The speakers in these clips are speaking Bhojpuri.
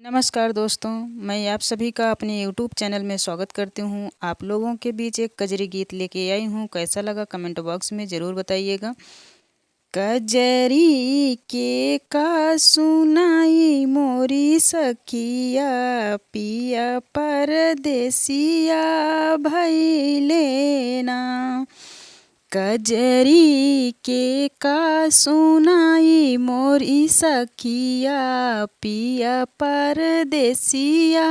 नमस्कार दोस्तों, मैं आप सभी का अपने YouTube चैनल में स्वागत करती हूँ। आप लोगों के बीच एक कजरी गीत लेके आई हूँ। कैसा लगा कमेंट बॉक्स में ज़रूर बताइएगा। कजरी के का सुनाई मोरी सखिया, पिया परदेसिया भइले ना। कजरी के का सुनाई मोरी सखिया, पिया परदेसिया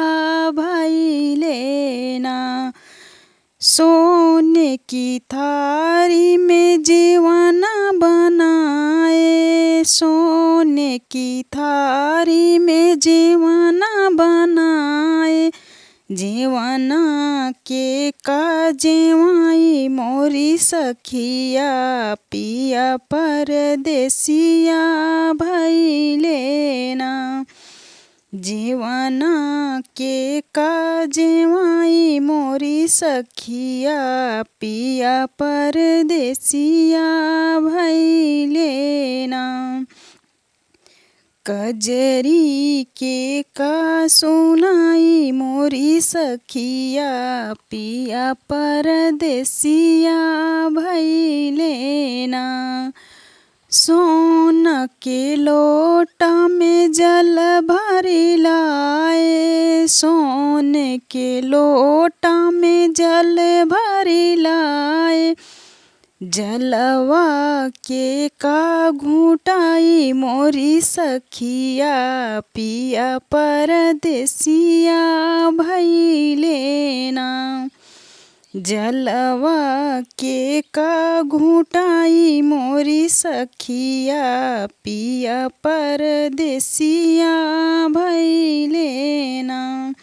भइले ना। सोने की थारी में जीवना बनाए, सोने की थारी में जीवना बनाए। जीवना के का जेवाई मोरी सखिया, पिया परदेसिया भइले ना। जीवना के का जेवाई मोरी सखिया, पिया परदेसिया भइले ना। कजरी के का सुनाई मोरी सखिया, पिया परदेसिया भइले ना। सोना के लोटा में जल भरी लाए, सोने के लोटा में जल भरी लाए। जलवा के का घुटाई मोरी सखिया, पिया परदेसिया भइले ना। जलवा के का घुटाई मोरी सखिया, पिया परदेसिया भइले ना।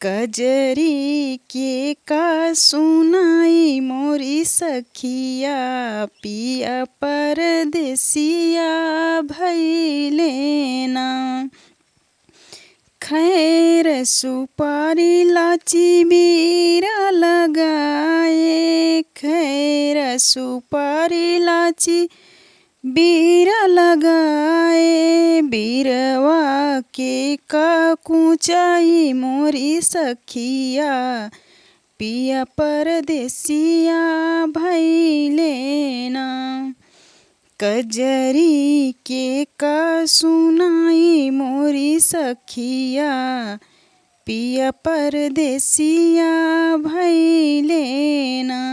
कजरी के का सुनाई मोरी सखिया, पिया परदेसिया भइले ना। खैर सुपारी लाची बीरा लगाए, खैर सुपारी लाची बीरा लगाए। बीरवा के का कुचाई मोरी सखिया, पिया परदेसिया भइले ना। कजरी के का सुनाई मोरी सखिया, पिया परदेसिया भइले ना।